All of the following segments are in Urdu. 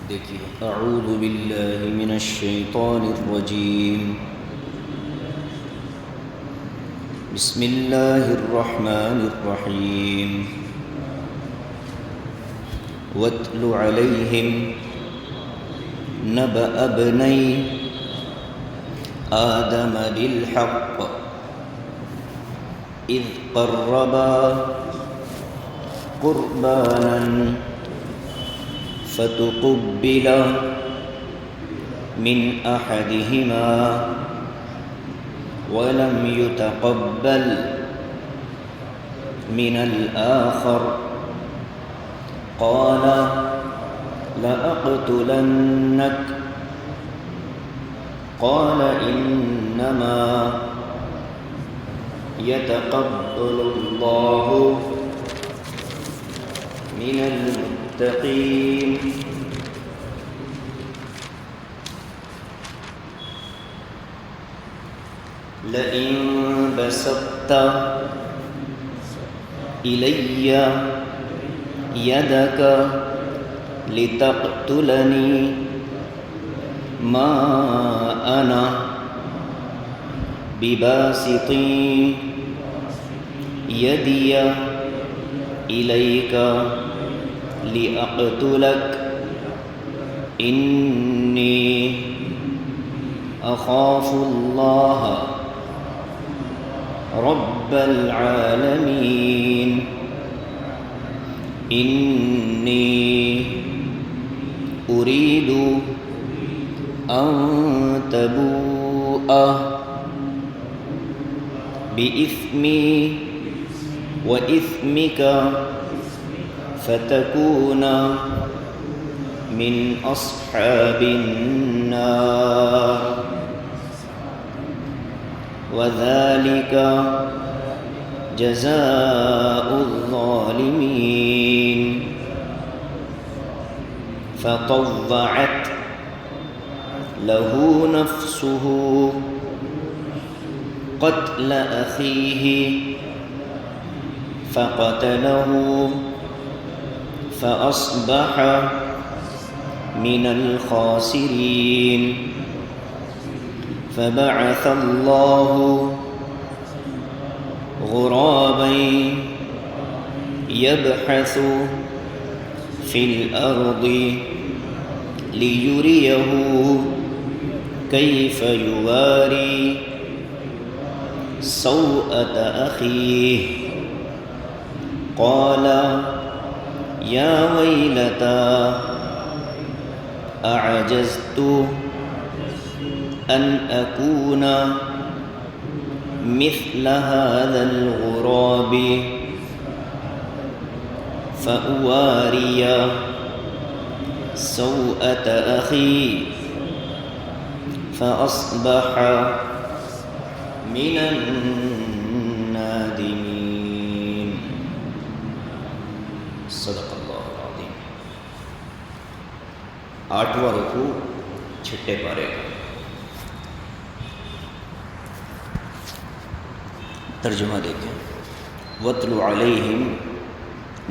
دیکھیے اعوذ باللہ من الشیطان الرجیم بسم اللہ الرحمن الرحیم واتل علیہم نبأ ابنی آدم بالحق اذ قربا قربانا فتقبل من أحدهما ولم يتقبل من الآخر قال لأقتلنك قال إنما يتقبل الله من المتقين لئن بسطت إلي يدك لتقتلني ما أنا بباسط يدي إليك لأقتلك إني أخاف الله رب العالمين إني أريد أن تبوء بإثمي وإثمك فتكون من أصحاب النار وذلك جزاء الظالمين فطوعت له نفسه قتل أخيه فقتله فأصبح من الخاسرين فبعث الله غرابا يبحث في الأرض ليريه كيف يواري سوءة أخيه قال يا ويلتى أعجزت أن أكون مثل هذا الغراب فأواري سوءة أخي فأصبح من النادمين صدق اللہ العظیم۔ 8واں رکوع چھٹے پارے کا ترجمہ دیکھیں۔ وَاتْلُ عَلَيْهِمْ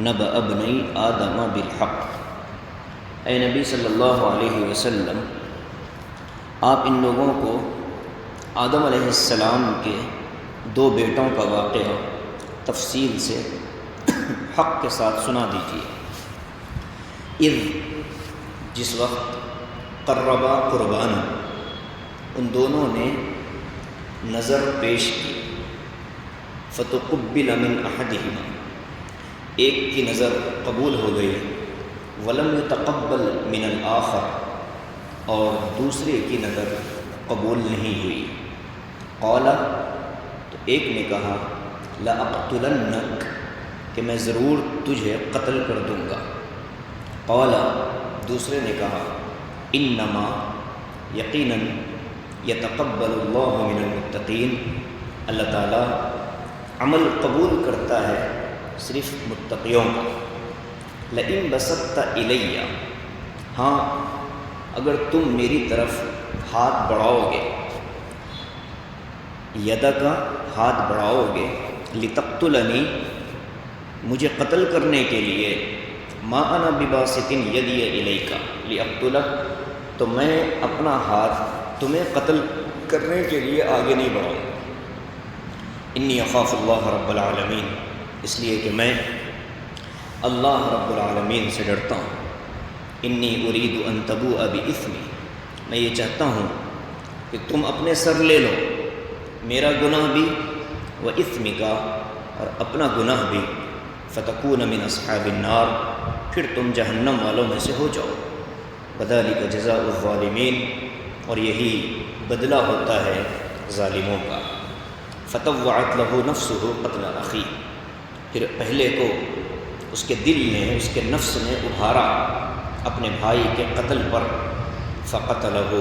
نَبَأَ ابْنَيْ آدَمَ بِالْحَقِّ، اے نبی صلی اللہ علیہ وسلم آپ ان لوگوں کو آدم علیہ السلام کے 2 بیٹوں کا واقعہ تفصیل سے حق کے ساتھ سنا دیجیے۔ اذ، جس وقت قربا قربان، ان دونوں نے نظر پیش کی، فتقبل من احدہما، ایک کی نظر قبول ہو گئی، ولم یتقبل من الآخر، اور دوسرے کی نظر قبول نہیں ہوئی۔ قال، تو ایک نے کہا لأقتلنک، کہ میں ضرور تجھے قتل کر دوں گا۔ قال، دوسرے نے کہا انما، یقیناً، یتقبل اللہ من المتقین، اللہ تعالیٰ عمل قبول کرتا ہے صرف متقیوں کا۔ لئن بسطت الی، ہاں اگر تم میری طرف ہاتھ بڑھاؤ گے، یدہ کا ہاتھ بڑھاؤ گے، لتقتلنی، مجھے قتل کرنے کے لیے ما انا بباسط یدی الیک لاقتلک، تو میں اپنا ہاتھ تمہیں قتل کرنے کے لیے آگے نہیں بڑھاؤں. انی اخاف اللہ رب العالمین، اس لیے کہ میں اللہ رب العالمین سے ڈرتا ہوں. انی ارید ان تبوء باثمی، میں یہ چاہتا ہوں کہ تم اپنے سر لے لو میرا گناہ بھی، و اثمک، اور اپنا گناہ بھی، فتکون من اصحاب النار، پھر تم جہنم والوں میں سے ہو جاؤ. وذالک جزاء الظالمین، اور یہی بدلہ ہوتا ہے ظالموں کا. فطوعت له نفسه قتل اخی، پھر پہلے کو اس کے دل نے، اس کے نفس نے ابھارا اپنے بھائی کے قتل پر. فقتلہ،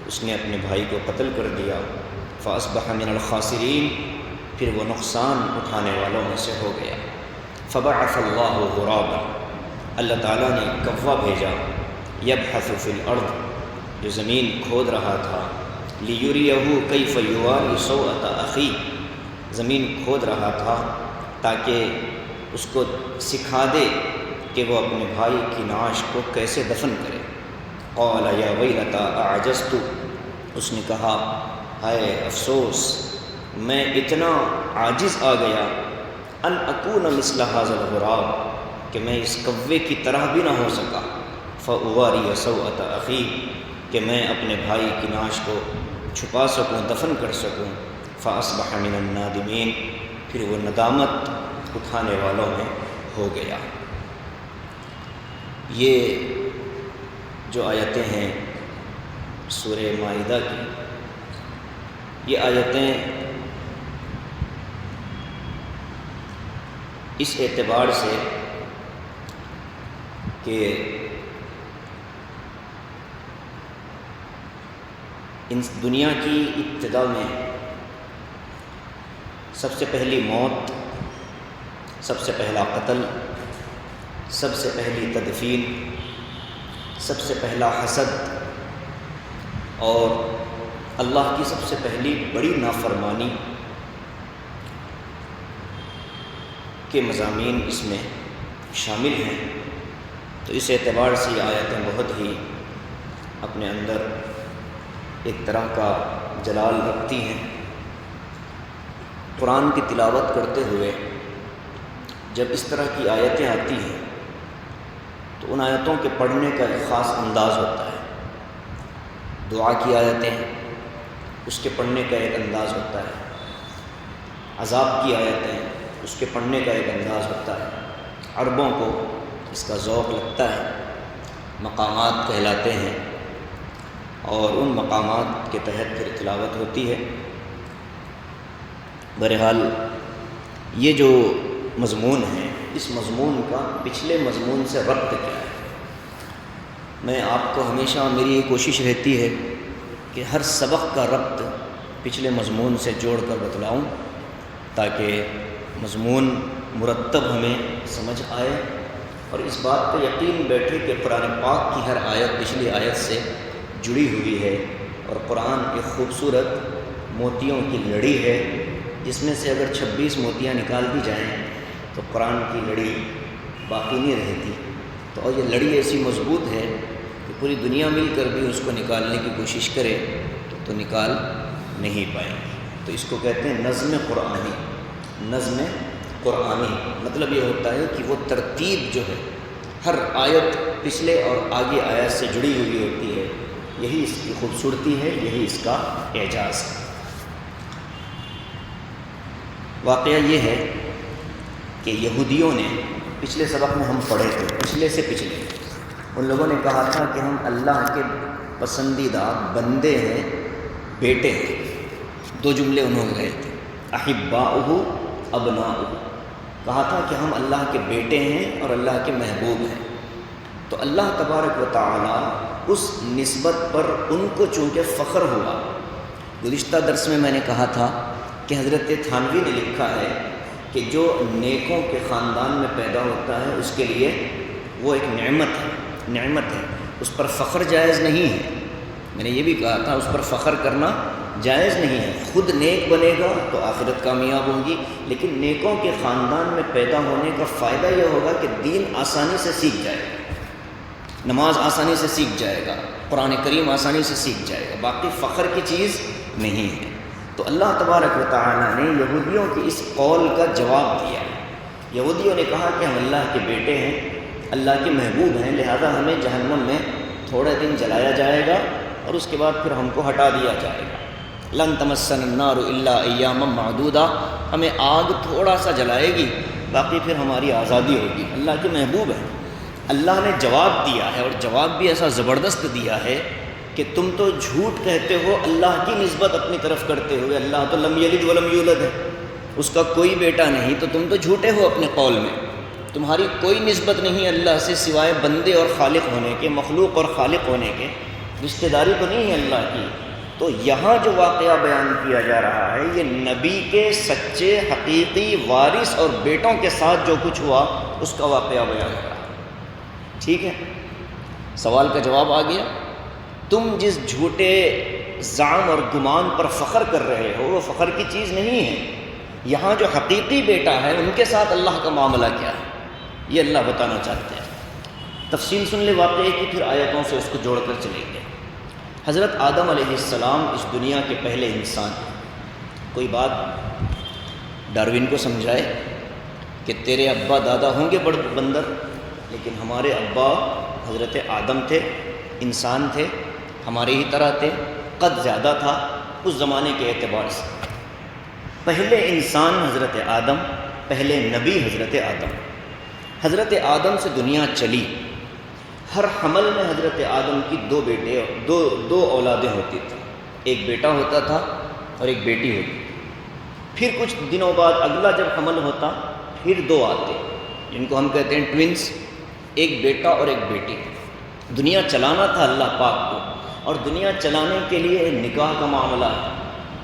اس نے اپنے بھائی کو قتل کر دیا. فاصبح من الخاسرین، پھر وہ نقصان اٹھانے والوں میں سے ہو گیا. فبعث اللہ غرابا، اللہ تعالیٰ نے کوا بھیجا، یبحث فی الارض، جو زمین کھود رہا تھا، لیریہ کیف یواری سوءۃ اخی، زمین کھود رہا تھا تاکہ اس کو سکھا دے کہ وہ اپنے بھائی کی نعش کو کیسے دفن کرے. قال یا ویلتى اعجزت، اس نے کہا ہائے افسوس، میں اتنا عاجز آ گیا، ان اکون مثل ھذا الغراب، کہ میں اس کوے کی طرح بھی نہ ہو سکا. فاواری سوءۃ اخی، کہ میں اپنے بھائی کی نعش کو چھپا سکوں، دفن کر سکوں. فاصبح من النادمین، پھر وہ ندامت اٹھانے والوں میں ہو گیا. یہ جو آیتیں ہیں سورہ مائدہ کی، یہ آیتیں اس اعتبار سے کہ ان دنیا کی ابتدا میں سب سے پہلی موت، سب سے پہلا قتل، سب سے پہلی تدفین، سب سے پہلا حسد، اور اللہ کی سب سے پہلی بڑی نافرمانی کے مضامین اس میں شامل ہیں. تو اس اعتبار سے یہ آیتیں بہت ہی اپنے اندر ایک طرح کا جلال رکھتی ہیں. قرآن کی تلاوت کرتے ہوئے جب اس طرح کی آیتیں آتی ہیں تو ان آیتوں کے پڑھنے کا ایک خاص انداز ہوتا ہے. دعا کی آیتیں اس کے پڑھنے کا ایک انداز ہوتا ہے، عذاب کی آیتیں اس کے پڑھنے کا ایک انداز ہوتا ہے. عربوں کو اس کا ذوق لگتا ہے، مقامات کہلاتے ہیں، اور ان مقامات کے تحت پھر تلاوت ہوتی ہے. بہرحال یہ جو مضمون ہے، اس مضمون کا پچھلے مضمون سے ربط کیا ہے؟ میں آپ کو ہمیشہ میری یہ کوشش رہتی ہے کہ ہر سبق کا ربط پچھلے مضمون سے جوڑ کر بتلاؤں تاکہ مضمون مرتب ہمیں سمجھ آئے، اور اس بات پہ یقین بیٹھے کہ قرآن پاک کی ہر آیت پچھلی آیت سے جڑی ہوئی ہے، اور قرآن ایک خوبصورت موتیوں کی لڑی ہے جس میں سے اگر 26 موتیاں نکال دی جائیں تو قرآن کی لڑی باقی نہیں رہتی. تو اور یہ لڑی ایسی مضبوط ہے کہ پوری دنیا مل کر بھی اس کو نکالنے کی کوشش کرے تو نکال نہیں پائیں. تو اس کو کہتے ہیں نظم قرآنی. نظم قرآنی مطلب یہ ہوتا ہے کہ وہ ترتیب جو ہے، ہر آیت پچھلے اور آگے آیت سے جڑی ہوئی ہوتی ہے. یہی اس کی خوبصورتی ہے، یہی اس کا اعجاز ہے. واقعہ یہ ہے کہ یہودیوں نے پچھلے سبق میں ہم پڑھے تھے، پچھلے سے پچھلے ان لوگوں نے کہا تھا کہ ہم اللہ کے پسندیدہ بندے ہیں، بیٹے ہیں. 2 جملے انہوں نے کہے تھے، احباؤہ ابناؤہ، کہا تھا کہ ہم اللہ کے بیٹے ہیں اور اللہ کے محبوب ہیں. تو اللہ تبارک و تعالی اس نسبت پر ان کو چونکہ فخر ہوا. گزشتہ درس میں نے کہا تھا کہ حضرت تھانوی نے لکھا ہے کہ جو نیکوں کے خاندان میں پیدا ہوتا ہے اس کے لیے وہ ایک نعمت ہے، اس پر فخر جائز نہیں ہے. میں نے یہ بھی کہا تھا اس پر فخر کرنا جائز نہیں ہے۔ خود نیک بنے گا تو آخرت کامیاب ہوگی، لیکن نیکوں کے خاندان میں پیدا ہونے کا فائدہ یہ ہوگا کہ دین آسانی سے سیکھ جائے گا، نماز آسانی سے سیکھ جائے گا، قرآن کریم آسانی سے سیکھ جائے گا، باقی فخر کی چیز نہیں ہے۔ تو اللہ تبارک و تعالیٰ نے یہودیوں کی اس قول کا جواب دیا ہے۔ یہودیوں نے کہا کہ ہم اللہ کے بیٹے ہیں، اللہ کے محبوب ہیں، لہذا ہمیں جہنم میں تھوڑے دن جلایا جائے گا اور اس کے بعد پھر ہم کو ہٹا دیا جائے گا۔ لن تمسنا النار الا ایاما معدودہ، ہمیں آگ تھوڑا سا جلائے گی، باقی پھر ہماری آزادی ہوگی۔ اللہ کے محبوب ہیں۔ اللہ نے جواب دیا ہے، اور جواب بھی ایسا زبردست دیا ہے کہ تم تو جھوٹ کہتے ہو اللہ کی نسبت اپنی طرف کرتے ہوئے۔ اللہ تو لم یلد ولم یولد ہے، اس کا کوئی بیٹا نہیں، تو تم تو جھوٹے ہو اپنے قول میں۔ تمہاری کوئی نسبت نہیں اللہ سے سوائے بندے اور خالق ہونے کے، مخلوق اور خالق ہونے کے، رشتہ داری تو نہیں ہے اللہ کی۔ تو یہاں جو واقعہ بیان کیا جا رہا ہے یہ نبی کے سچے حقیقی وارث اور بیٹوں کے ساتھ جو کچھ ہوا اس کا واقعہ بیان ہو رہا ہے۔ ٹھیک ہے، سوال کا جواب آ گیا۔ تم جس جھوٹے زعم اور گمان پر فخر کر رہے ہو وہ فخر کی چیز نہیں ہے۔ یہاں جو حقیقی بیٹا ہے ان کے ساتھ اللہ کا معاملہ کیا ہے یہ اللہ بتانا چاہتے ہیں۔ تفصیل سن لے واقعے کی، پھر آیتوں سے اس کو جوڑ کر چلیں گے۔ حضرت آدم علیہ السلام اس دنیا کے پہلے انسان ہیں۔ کوئی بات ڈاروین کو سمجھائے کہ تیرے ابا دادا ہوں گے بندر، لیکن ہمارے ابا حضرت آدم تھے، انسان تھے، ہمارے ہی طرح تھے، قد زیادہ تھا اس زمانے کے اعتبار سے۔ پہلے انسان حضرت آدم، پہلے نبی حضرت آدم۔ حضرت آدم سے دنیا چلی، ہر حمل میں حضرت آدم کی دو اولادیں ہوتی تھیں، ایک بیٹا ہوتا تھا اور ایک بیٹی ہوتی تھی۔ پھر کچھ دنوں بعد اگلا جب حمل ہوتا پھر دو آتے، جن کو ہم کہتے ہیں ٹوینس، ایک بیٹا اور ایک بیٹی۔ دنیا چلانا تھا اللہ پاک کو، اور دنیا چلانے کے لیے نکاح کا معاملہ ہے۔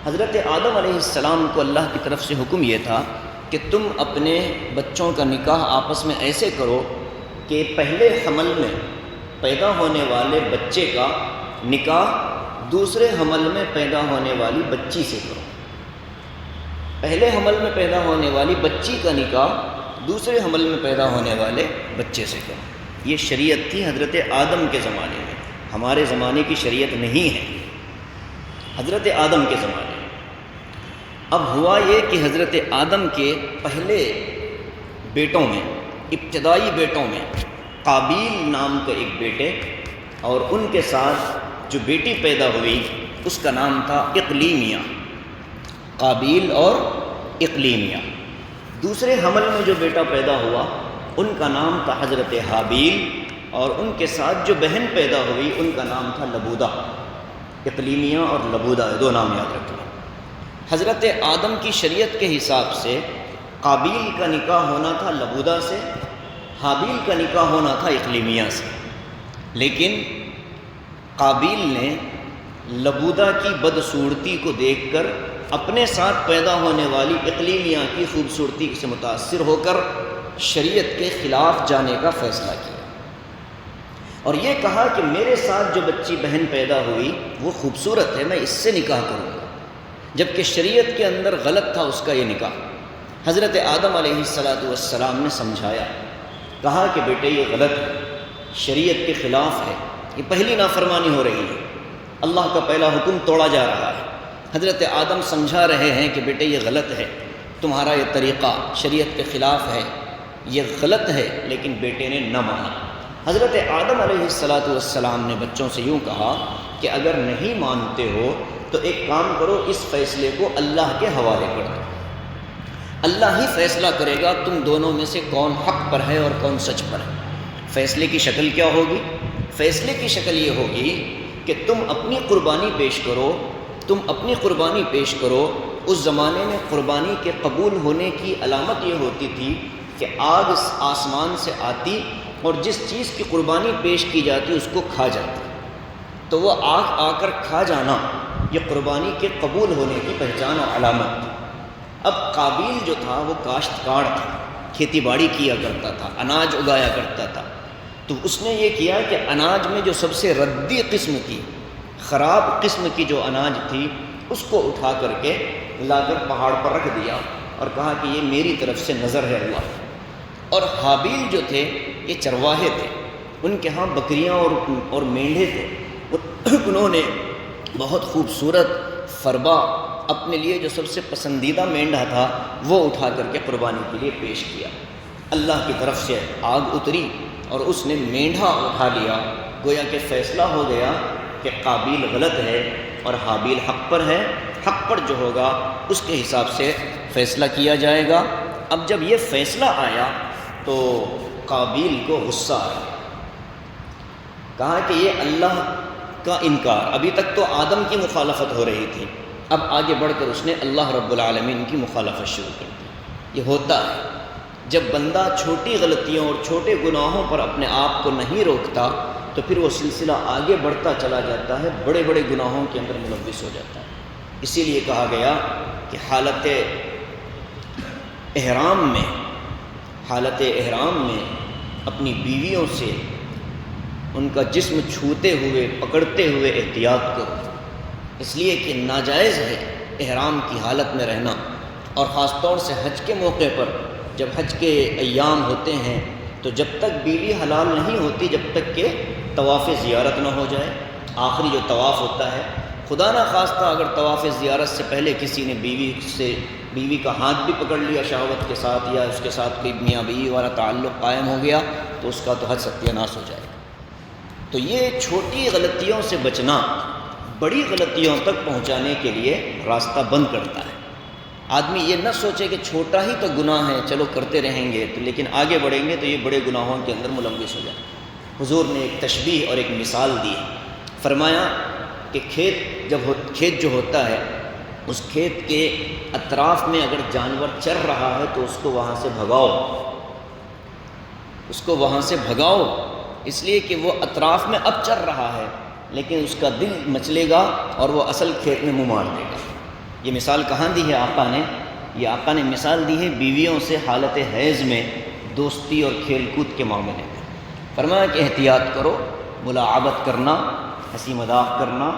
حضرت آدم علیہ السلام کو اللہ کی طرف سے حکم یہ تھا کہ تم اپنے بچوں کا نکاح آپس میں ایسے کرو کہ پہلے حمل میں پیدا ہونے والے بچے کا نکاح دوسرے حمل میں پیدا ہونے والی بچی سے کرو۔ پہلے حمل میں پیدا ہونے والی بچی کا نکاح دوسرے حمل میں پیدا ہونے والے بچے سے کرو۔ یہ شریعت تھی حضرت آدم کے زمانے میں، ہمارے زمانے کی شریعت نہیں ہے، حضرت آدم کے زمانے میں۔ اب ہوا یہ کہ حضرت آدم کے پہلے بیٹوں میں، ابتدائی بیٹوں میں قابیل نام کا ایک بیٹے، اور ان کے ساتھ جو بیٹی پیدا ہوئی اس کا نام تھا اقلیمیہ، قابیل اور اقلیمیہ۔ دوسرے حمل میں جو بیٹا پیدا ہوا ان کا نام تھا حضرت حابیل، اور ان کے ساتھ جو بہن پیدا ہوئی ان کا نام تھا لبودہ۔ اقلیمیہ اور لبودہ، دو نام یاد رکھنا۔ حضرت آدم کی شریعت کے حساب سے قابیل کا نکاح ہونا تھا لبودہ سے، حابیل کا نکاح ہونا تھا اقلیمیہ سے، لیکن قابیل نے لبودہ کی بدصورتی کو دیکھ کر اپنے ساتھ پیدا ہونے والی اقلیمیہ کی خوبصورتی سے متاثر ہو کر شریعت کے خلاف جانے کا فیصلہ کیا، اور یہ کہا کہ میرے ساتھ جو بچی بہن پیدا ہوئی وہ خوبصورت ہے، میں اس سے نکاح کروں گا، جبکہ شریعت کے اندر غلط تھا اس کا یہ نکاح۔ حضرت آدم علیہ السلام نے سمجھایا، کہا کہ بیٹے یہ غلط ہے، شریعت کے خلاف ہے، یہ پہلی نافرمانی ہو رہی ہے، اللہ کا پہلا حکم توڑا جا رہا ہے۔ حضرت آدم سمجھا رہے ہیں کہ بیٹے یہ غلط ہے، تمہارا یہ طریقہ شریعت کے خلاف ہے، یہ غلط ہے، لیکن بیٹے نے نہ مانا۔ حضرت آدم علیہ السلام نے بچوں سے یوں کہا کہ اگر نہیں مانتے ہو تو ایک کام کرو، اس فیصلے کو اللہ کے حوالے کر دو، اللہ ہی فیصلہ کرے گا تم دونوں میں سے کون حق پر ہے اور کون سچ پر ہے۔ فیصلے کی شکل کیا ہوگی؟ فیصلے کی شکل یہ ہوگی کہ تم اپنی قربانی پیش کرو، تم اپنی قربانی پیش کرو۔ اس زمانے میں قربانی کے قبول ہونے کی علامت یہ ہوتی تھی کہ آگ آسمان سے آتی اور جس چیز کی قربانی پیش کی جاتی اس کو کھا جاتی، تو وہ آگ آ کر کھا جانا یہ قربانی کے قبول ہونے کی پہچان اور علامت تھی۔ اب قابیل جو تھا وہ کاشتکار تھا، کھیتی باڑی کیا کرتا تھا، اناج اگایا کرتا تھا، تو اس نے یہ کیا کہ اناج میں جو سب سے ردی قسم کی، خراب قسم کی جو اناج تھی اس کو اٹھا کر کے لا کر پہاڑ پر رکھ دیا اور کہا کہ یہ میری طرف سے نظر ہے اللہ۔ اور حابیل جو تھے یہ چرواہے تھے، ان کے ہاں بکریاں اور مینڈھے تھے، انہوں نے بہت خوبصورت فربا اپنے لیے جو سب سے پسندیدہ مینڈھا تھا وہ اٹھا کر کے قربانی کے لیے پیش کیا۔ اللہ کی طرف سے آگ اتری اور اس نے مینڈھا اٹھا لیا، گویا کہ فیصلہ ہو گیا کہ قابیل غلط ہے اور حابیل حق پر ہے، حق پر جو ہوگا اس کے حساب سے فیصلہ کیا جائے گا۔ اب جب یہ فیصلہ آیا تو قابیل کو غصہ آیا، کہا کہ یہ اللہ کا انکار، ابھی تک تو آدم کی مخالفت ہو رہی تھی، اب آگے بڑھ کر اس نے اللہ رب العالمین کی مخالفت شروع کر دی۔ یہ ہوتا ہے جب بندہ چھوٹی غلطیوں اور چھوٹے گناہوں پر اپنے آپ کو نہیں روکتا تو پھر وہ سلسلہ آگے بڑھتا چلا جاتا ہے، بڑے بڑے گناہوں کے اندر ملوث ہو جاتا ہے۔ اسی لیے کہا گیا کہ حالت احرام میں اپنی بیویوں سے ان کا جسم چھوتے ہوئے پکڑتے ہوئے احتیاط کرو، اس لیے کہ ناجائز ہے احرام کی حالت میں رہنا، اور خاص طور سے حج کے موقع پر جب حج کے ایام ہوتے ہیں تو جب تک بیوی حلال نہیں ہوتی جب تک کہ طواف زیارت نہ ہو جائے۔ آخری جو طواف ہوتا ہے، خدا نہ خواستہ اگر طواف زیارت سے پہلے کسی نے بیوی کا ہاتھ بھی پکڑ لیا شہوت کے ساتھ، یا اس کے ساتھ کوئی میاں بیوی والا تعلق قائم ہو گیا تو اس کا تو حج ستیہ ناش ہو جائے گا۔ تو یہ چھوٹی غلطیوں سے بچنا بڑی غلطیوں تک پہنچانے کے لیے راستہ بند کرتا ہے۔ آدمی یہ نہ سوچے کہ چھوٹا ہی تو گناہ ہے چلو کرتے رہیں گے، تو لیکن آگے بڑھیں گے تو یہ بڑے گناہوں کے اندر ملوث ہو جائے۔ حضور نے ایک تشبیہ اور ایک مثال دی، فرمایا کہ کھیت جو ہوتا ہے اس کھیت کے اطراف میں اگر جانور چر رہا ہے تو اس کو وہاں سے بھگاؤ، اس لیے کہ وہ اطراف میں اب چر رہا ہے لیکن اس کا دل مچلے گا اور وہ اصل کھیت میں منہ مار دے گا۔ یہ مثال کہاں دی ہے آقا نے؟ یہ آقا نے مثال دی ہے بیویوں سے حالت حیض میں دوستی اور کھیل کود کے معاملے میں۔ فرمایا کہ احتیاط کرو، ملاعبت کرنا، ہنسی مذاق کرنا،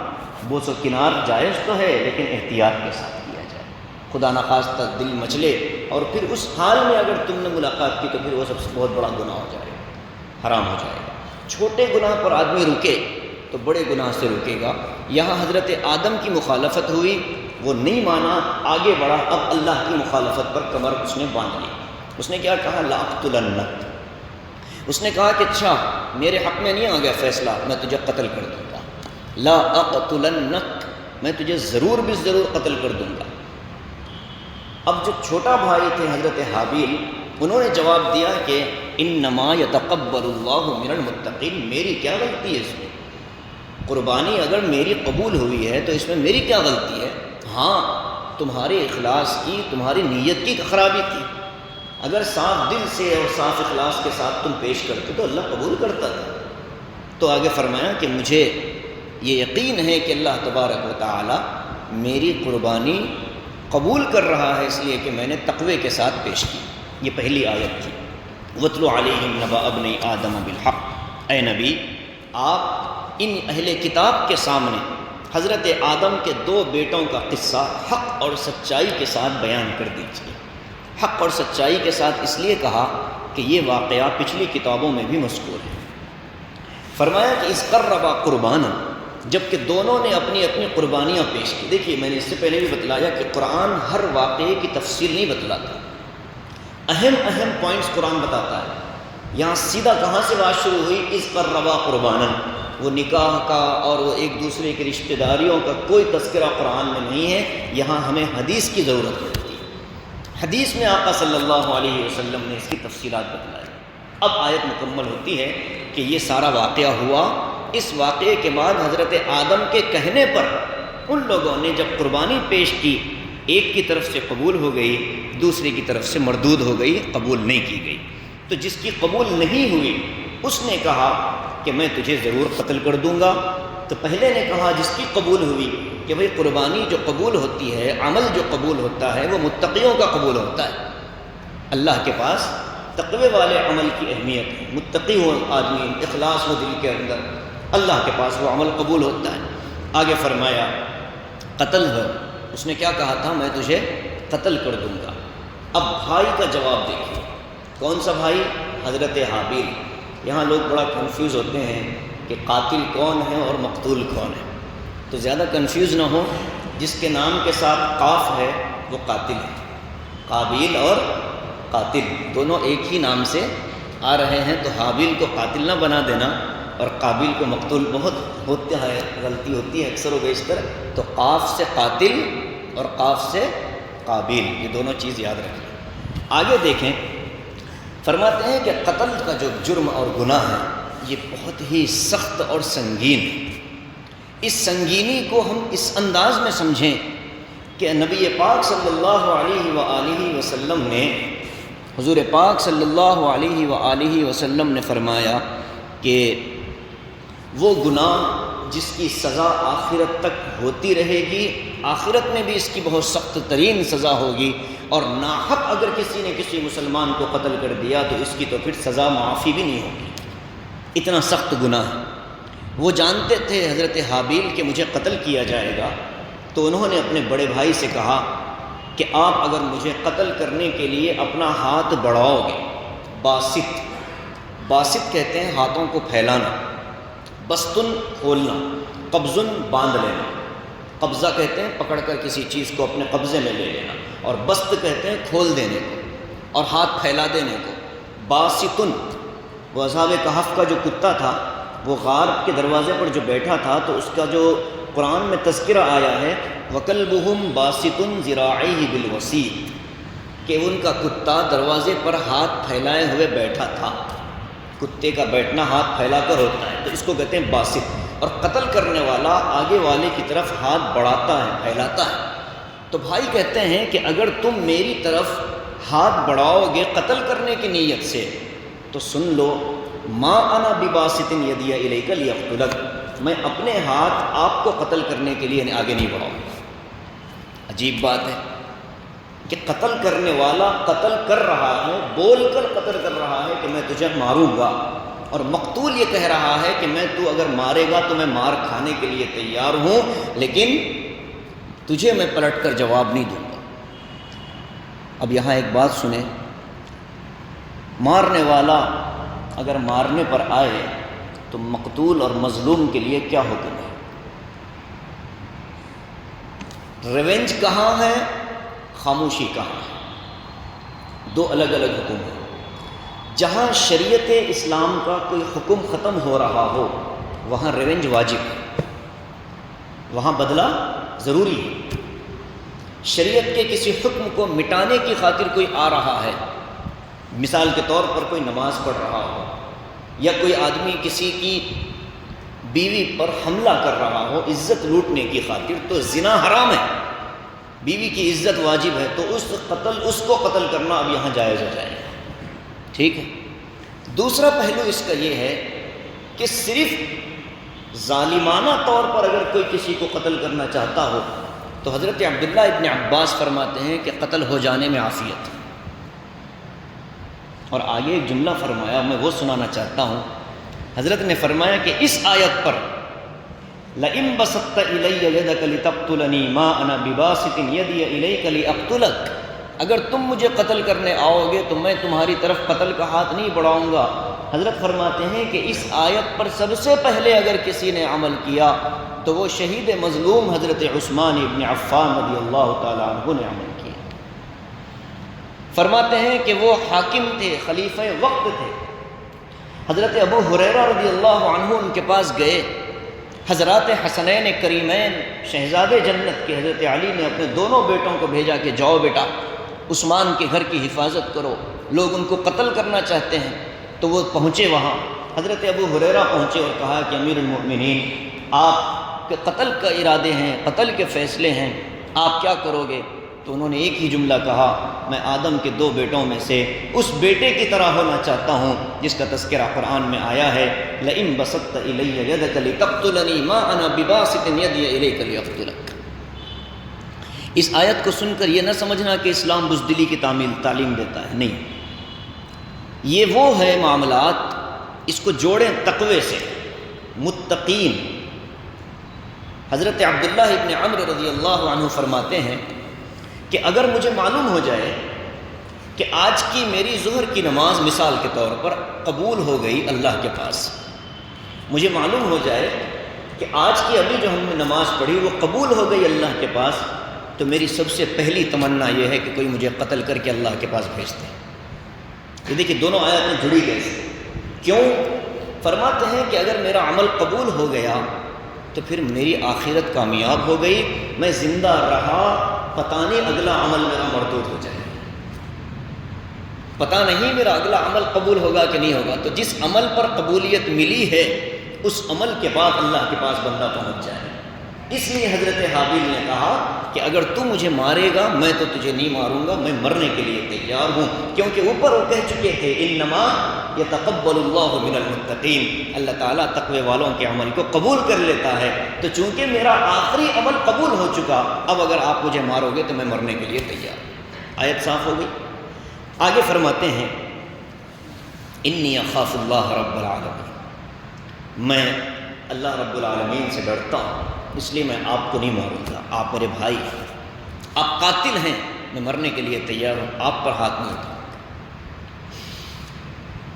بوس و کنار جائز تو ہے لیکن احتیاط کے ساتھ کیا جائے، خدا نخواستہ دل مچلے اور پھر اس حال میں اگر تم نے ملاقات کی تو پھر وہ سب سے بہت بڑا گناہ ہو جائے گا، حرام ہو جائے گا۔ چھوٹے گناہ پر آدمی رکے تو بڑے گناہ سے رکے گا۔ یہاں حضرت آدم کی مخالفت ہوئی، وہ نہیں مانا، آگے بڑھا، اب اللہ کی مخالفت پر کمر اس نے باندھ لی۔ اس نے کیا کہا؟ لا اقتلنک، اس نے کہا کہ اچھا میرے حق میں نہیں آ گیا فیصلہ، میں تجھے قتل کر دوں گا، لا اقتلنک، میں تجھے ضرور بھی ضرور قتل کر دوں گا۔ اب جو چھوٹا بھائی تھے حضرت حابیل، انہوں نے جواب دیا کہ انما یتقبل اللہ من المتقین، میری کیا غلطی ہے اس میں؟ قربانی اگر میری قبول ہوئی ہے تو اس میں میری کیا غلطی ہے؟ ہاں تمہارے اخلاص کی، تمہاری نیت کی خرابی تھی، اگر صاف دل سے اور صاف اخلاص کے ساتھ تم پیش کرتے تو اللہ قبول کرتا تھا۔ تو آگے فرمایا کہ مجھے یہ یقین ہے کہ اللہ تبارک و تعالی میری قربانی قبول کر رہا ہے، اس لیے کہ میں نے تقوی کے ساتھ پیش کی۔ یہ پہلی آیت تھی، وَاتْلُ عَلَيْهِمْ نَبَأَ ابْنَيْ آدَمَ بِالْحَقِّ، اے نبی آپ ان اہل کتاب کے سامنے حضرت آدم کے دو بیٹوں کا قصہ حق اور سچائی کے ساتھ بیان کر دیجیے۔ حق اور سچائی کے ساتھ اس لیے کہا کہ یہ واقعہ پچھلی کتابوں میں بھی مذکور ہے۔ فرمایا کہ اس قربا قربانا، جب کہ دونوں نے اپنی اپنی قربانیاں پیش کی۔ دیکھیے میں نے اس سے پہلے بھی بتلایا کہ قرآن ہر واقعے کی تفصیل نہیں بتلاتا، اہم پوائنٹس قرآن بتاتا ہے۔ یہاں سیدھا کہاں سے بات شروع ہوئی؟ اس قربا قربانا، وہ نکاح کا اور وہ ایک دوسرے کی رشتہ داریوں کا کوئی تذکرہ قرآن میں نہیں ہے، یہاں ہمیں حدیث کی ضرورت پڑتی ہے۔ حدیث میں آقا صلی اللہ علیہ وسلم نے اس کی تفصیلات بتلائی۔ اب آیت مکمل ہوتی ہے کہ یہ سارا واقعہ ہوا، اس واقعے کے بعد حضرت آدم کے کہنے پر ان لوگوں نے جب قربانی پیش کی، ایک کی طرف سے قبول ہو گئی، دوسرے کی طرف سے مردود ہو گئی، قبول نہیں کی گئی۔ تو جس کی قبول نہیں ہوئی اس نے کہا کہ میں تجھے ضرور قتل کر دوں گا۔ تو پہلے نے کہا جس کی قبول ہوئی کہ بھئی قربانی جو قبول ہوتی ہے، عمل جو قبول ہوتا ہے وہ متقیوں کا قبول ہوتا ہے۔ اللہ کے پاس تقوی والے عمل کی اہمیت ہے، متقی ہو آدمی، اخلاص ہو دل کے اندر، اللہ کے پاس وہ عمل قبول ہوتا ہے۔ آگے فرمایا قتل ہے، اس نے کیا کہا تھا؟ میں تجھے قتل کر دوں گا۔ اب بھائی کا جواب دیکھیے، کون سا بھائی؟ حضرت حابیل۔ یہاں لوگ بڑا کنفیوز ہوتے ہیں کہ قاتل کون ہے اور مقتول کون ہے، تو زیادہ کنفیوز نہ ہو، جس کے نام کے ساتھ قاف ہے وہ قاتل ہے۔ قابیل اور قاتل دونوں ایک ہی نام سے آ رہے ہیں، تو حابیل کو قاتل نہ بنا دینا اور قابیل کو مقتول، بہت ہوتا ہے، غلطی ہوتی ہے اکثر و بیشتر۔ تو قاف سے قاتل اور قاف سے قابیل، یہ دونوں چیز یاد رکھیں۔ آگے دیکھیں، فرماتے ہیں کہ قتل کا جو جرم اور گناہ ہے یہ بہت ہی سخت اور سنگین ہے۔ اس سنگینی کو ہم اس انداز میں سمجھیں کہ نبی پاک صلی اللہ علیہ وآلہ وسلم نے، حضور پاک صلی اللہ علیہ وآلہ وسلم نے فرمایا کہ وہ گناہ جس کی سزا آخرت تک ہوتی رہے گی، آخرت میں بھی اس کی بہت سخت ترین سزا ہوگی، اور ناحق اگر کسی نے کسی مسلمان کو قتل کر دیا تو اس کی تو پھر سزا معافی بھی نہیں ہوگی، اتنا سخت گناہ ہے۔ وہ جانتے تھے حضرت حابیل کہ مجھے قتل کیا جائے گا، تو انہوں نے اپنے بڑے بھائی سے کہا کہ آپ اگر مجھے قتل کرنے کے لیے اپنا ہاتھ بڑھاؤ گے، باسط کہتے ہیں ہاتھوں کو پھیلانا، بستن کھولنا، قبضن باندھ لینا، قبضہ کہتے ہیں پکڑ کر کسی چیز کو اپنے قبضے میں لے لینا، اور بست کہتے ہیں کھول دینے کو اور ہاتھ پھیلا دینے کو۔ باسطن، وہ اصحاب کہف کا جو کتا تھا، وہ غار کے دروازے پر جو بیٹھا تھا، تو اس کا جو قرآن میں تذکرہ آیا ہے وَكَلْبُهُمْ بَاسِطٌ ذِرَاعَيْهِ بِالْوَسِيدِ، کہ ان کا کتا دروازے پر ہاتھ پھیلائے ہوئے بیٹھا تھا۔ کتے کا بیٹھنا ہاتھ پھیلا کر ہوتا ہے، تو اس کو کہتے ہیں باسط، اور قتل کرنے والا آگے والے کی طرف ہاتھ بڑھاتا ہے، پھیلاتا ہے۔ تو بھائی کہتے ہیں کہ اگر تم میری طرف ہاتھ بڑھاؤ گے قتل کرنے کی نیت سے، تو سن لو ما انا بباسط یدی الیک لیقتلک، میں اپنے ہاتھ آپ کو قتل کرنے کے لیے آگے نہیں بڑھاؤں گا۔ عجیب بات ہے کہ قتل کرنے والا قتل کر رہا ہے، بول کر قتل کر رہا ہے کہ میں تجھے ماروں گا، اور مقتول یہ کہہ رہا ہے کہ میں تو اگر مارے گا تو میں مار کھانے کے لیے تیار ہوں، لیکن تجھے میں پلٹ کر جواب نہیں دوں گا۔ اب یہاں ایک بات سنیں، مارنے والا اگر مارنے پر آئے تو مقتول اور مظلوم کے لیے کیا حکم ہے؟ ریونج کہاں ہے، خاموشی کہاں ہے؟ دو الگ الگ حکم ہیں۔ جہاں شریعت اسلام کا کوئی حکم ختم ہو رہا ہو وہاں ریونج واجب ہے، وہاں بدلہ ضروری ہے۔ شریعت کے کسی حکم کو مٹانے کی خاطر کوئی آ رہا ہے، مثال کے طور پر کوئی نماز پڑھ رہا ہو، یا کوئی آدمی کسی کی بیوی پر حملہ کر رہا ہو عزت لوٹنے کی خاطر، تو زنا حرام ہے، بیوی کی عزت واجب ہے، تو اس کو قتل کرنا اب یہاں جائز ہو جائے گا، ٹھیک ہے۔ دوسرا پہلو اس کا یہ ہے کہ صرف ظالمانہ طور پر اگر کوئی کسی کو قتل کرنا چاہتا ہو تو حضرت عبداللہ ابن عباس فرماتے ہیں کہ قتل ہو جانے میں عافیت ہے۔ اور آگے ایک جملہ فرمایا، میں وہ سنانا چاہتا ہوں۔ حضرت نے فرمایا کہ اس آیت پر لَئِن بَسَطتَ إِلَيَّ يَدَكَ لِتَقْتُلَنِي مَا أَنَا بِبَاسِطٍ يَدِيَ إِلَيْكَ لِأَقْتُلَكَ، اگر تم مجھے قتل کرنے آؤ گے تو میں تمہاری طرف قتل کا ہاتھ نہیں بڑھاؤں گا۔ حضرت فرماتے ہیں کہ اس آیت پر سب سے پہلے اگر کسی نے عمل کیا تو وہ شہید مظلوم حضرت عثمان ابن عفان رضی اللہ تعالیٰ عنہ نے عمل کیا۔ فرماتے ہیں کہ وہ حاکم تھے، خلیفہ وقت تھے۔ حضرت ابو ہریرہ رضی اللہ عنہ ان کے پاس گئے، حضرات حسنین کریمین شہزادے جنت کے حضرت علی نے اپنے دونوں بیٹوں کو بھیجا کہ جاؤ بیٹا عثمان کے گھر کی حفاظت کرو، لوگ ان کو قتل کرنا چاہتے ہیں۔ تو وہ پہنچے وہاں، حضرت ابو ہریرہ پہنچے اور کہا کہ امیر المؤمنین آپ کے قتل کا ارادے ہیں، قتل کے فیصلے ہیں، آپ کیا کرو گے؟ تو انہوں نے ایک ہی جملہ کہا، میں آدم کے دو بیٹوں میں سے اس بیٹے کی طرح ہونا چاہتا ہوں جس کا تذکرہ قرآن میں آیا ہے، لَئِن بَسَطتَ إِلَيَّ يَدَكَ لِتَقْتُلَنِي مَا أَنَا بِبَاسِطٍ يَدِيَ إِلَيْكَ لِأَقْتُلَكَ۔ اس آیت کو سن کر یہ نہ سمجھنا کہ اسلام بزدلی کی تعلیم دیتا ہے، نہیں، یہ وہ ہے معاملات، اس کو جوڑیں تقوی سے، متقین، حضرت عبداللہ ابن عمرو رضی اللہ عنہ فرماتے ہیں کہ اگر مجھے معلوم ہو جائے کہ آج کی میری ظہر کی نماز مثال کے طور پر قبول ہو گئی اللہ کے پاس، مجھے معلوم ہو جائے کہ آج کی ابھی جو ہم نے نماز پڑھی وہ قبول ہو گئی اللہ کے پاس، تو میری سب سے پہلی تمنا یہ ہے کہ کوئی مجھے قتل کر کے اللہ کے پاس بھیج دے۔ یہ دیکھیے دونوں آیاتیں جڑی کیسے، کیوں؟ فرماتے ہیں کہ اگر میرا عمل قبول ہو گیا تو پھر میری آخرت کامیاب ہو گئی، میں زندہ رہا، پتہ نہیں اگلا عمل میرا مردود ہو جائے، پتہ نہیں میرا اگلا عمل قبول ہوگا کہ نہیں ہوگا۔ تو جس عمل پر قبولیت ملی ہے اس عمل کے بعد اللہ کے پاس بندہ پہنچ جائے۔ اس لیے حضرت حابیل نے کہا کہ اگر تو مجھے مارے گا میں تو تجھے نہیں ماروں گا، میں مرنے کے لیے تیار ہوں، کیونکہ اوپر وہ کہہ چکے تھے انما یتقبل اللہ من المتقین، اللہ تعالیٰ تقوی والوں کے عمل کو قبول کر لیتا ہے۔ تو چونکہ میرا آخری عمل قبول ہو چکا، اب اگر آپ مجھے مارو گے تو میں مرنے کے لیے تیار ہوں۔ آیت صاف ہو گئی۔ آگے فرماتے ہیں انی اخاف اللہ رب العالمین، میں اللہ رب العالمین سے ڈرتا ہوں، اس لیے میں آپ کو نہیں ماروں گا، آپ میرے بھائی ہیں، آپ قاتل ہیں، میں مرنے کے لیے تیار ہوں، آپ پر ہاتھ نہیں اٹھاؤں گا۔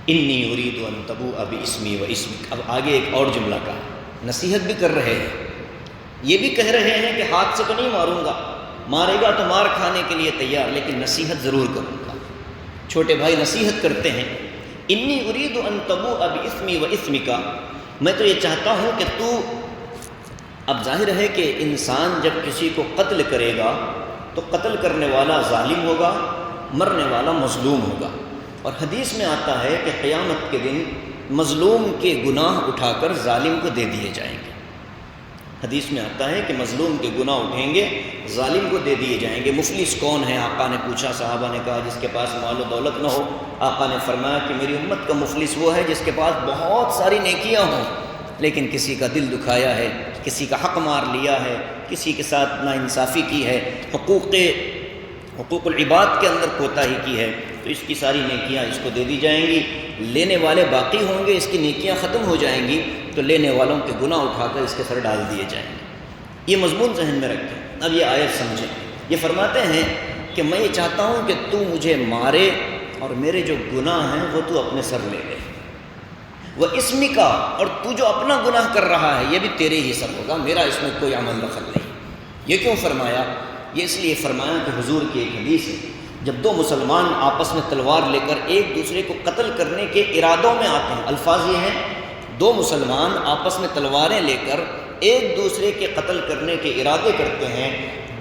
انی ارید ان تبوء باسمی و اسمک، اب آگے ایک اور جملہ کا نصیحت بھی کر رہے ہیں، یہ بھی کہہ رہے ہیں کہ ہاتھ سے تو نہیں ماروں گا، مارے گا تو مار کھانے کے لیے تیار، لیکن نصیحت ضرور کروں گا۔ چھوٹے بھائی نصیحت کرتے ہیں انی ارید ان تبوء باسمی و اسمک، میں تو یہ چاہتا ہوں کہ تو، اب ظاہر ہے کہ انسان جب کسی کو قتل کرے گا تو قتل کرنے والا ظالم ہوگا، مرنے والا مظلوم ہوگا، اور حدیث میں آتا ہے کہ قیامت کے دن مظلوم کے گناہ اٹھا کر ظالم کو دے دیے جائیں گے۔ حدیث میں آتا ہے کہ مظلوم کے گناہ اٹھیں گے، ظالم کو دے دیے جائیں گے۔ مفلس کون ہے؟ آقا نے پوچھا، صحابہ نے کہا جس کے پاس مال و دولت نہ ہو۔ آقا نے فرمایا کہ میری امت کا مفلس وہ ہے جس کے پاس بہت ساری نیکیاں ہوں لیکن کسی کا دل دکھایا ہے، کسی کا حق مار لیا ہے، کسی کے ساتھ ناانصافی کی ہے، حقوق العباد کے اندر کوتاہی کی ہے، تو اس کی ساری نیکیاں اس کو دے دی جائیں گی۔ لینے والے باقی ہوں گے، اس کی نیکیاں ختم ہو جائیں گی تو لینے والوں کے گناہ اٹھا کر اس کے سر ڈال دیے جائیں گے۔ یہ مضمون ذہن میں رکھیں۔ اب یہ آیت سمجھیں، یہ فرماتے ہیں کہ میں یہ چاہتا ہوں کہ تو مجھے مارے اور میرے جو گناہ ہیں وہ تو اپنے سر لے لے، وہ اسمی کا، اور تو جو اپنا گناہ کر رہا ہے یہ بھی تیرے ہی سر ہوگا، میرا اس میں کوئی عمل دخل نہیں۔ یہ کیوں فرمایا؟ یہ اس لیے فرمایا کہ حضور کی ایک حدیث ہے، جب دو مسلمان آپس میں تلوار لے کر ایک دوسرے کو قتل کرنے کے ارادوں میں آتے ہیں، الفاظ یہ ہیں دو مسلمان آپس میں تلواریں لے کر ایک دوسرے کے قتل کرنے کے ارادے کرتے ہیں،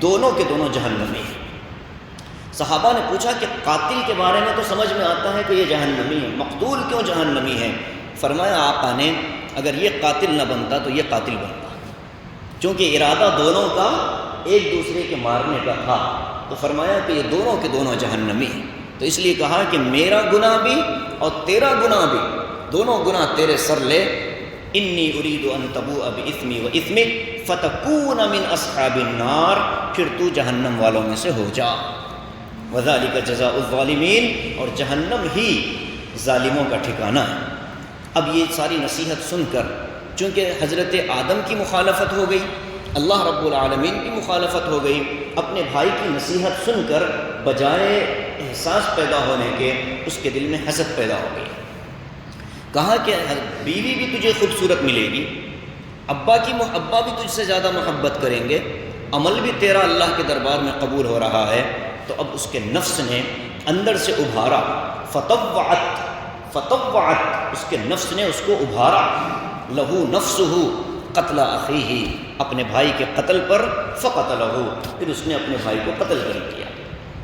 دونوں کے دونوں جہنمی ہیں۔ صحابہ نے پوچھا کہ قاتل کے بارے میں تو سمجھ میں آتا ہے کہ یہ جہنمی ہے، مقتول کیوں جہنمی ہے؟ فرمایا آقا نے اگر یہ قاتل نہ بنتا تو یہ قاتل بنتا، چونکہ ارادہ دونوں کا ایک دوسرے کے مارنے کا تھا، تو فرمایا کہ یہ دونوں کے دونوں جہنمی ہیں۔ تو اس لیے کہا کہ میرا گناہ بھی اور تیرا گناہ بھی، دونوں گناہ تیرے سر لے۔ انی ارید ان تبوء باسمی و اسمک فتکون من اصحاب النار، پھر تو جہنم والوں میں سے ہو جا۔ وذالک جزاء الظالمین، اور جہنم ہی ظالموں کا ٹھکانہ ہے۔ اب یہ ساری نصیحت سن کر چونکہ حضرت آدم کی مخالفت ہو گئی، اللہ رب العالمین کی مخالفت ہو گئی، اپنے بھائی کی نصیحت سن کر بجائے احساس پیدا ہونے کے اس کے دل میں حسد پیدا ہو گئی۔ کہا کہ بیوی بھی تجھے خوبصورت ملے گی، ابا بھی تجھ سے زیادہ محبت کریں گے، عمل بھی تیرا اللہ کے دربار میں قبول ہو رہا ہے، تو اب اس کے نفس نے اندر سے ابھارا، فتوعت، اس کے نفس نے اس کو ابھارا، لہو نفسہ قتل اخیہ، اپنے بھائی کے قتل پر، فقتلہ، پھر اس نے اپنے بھائی کو قتل کر دیا۔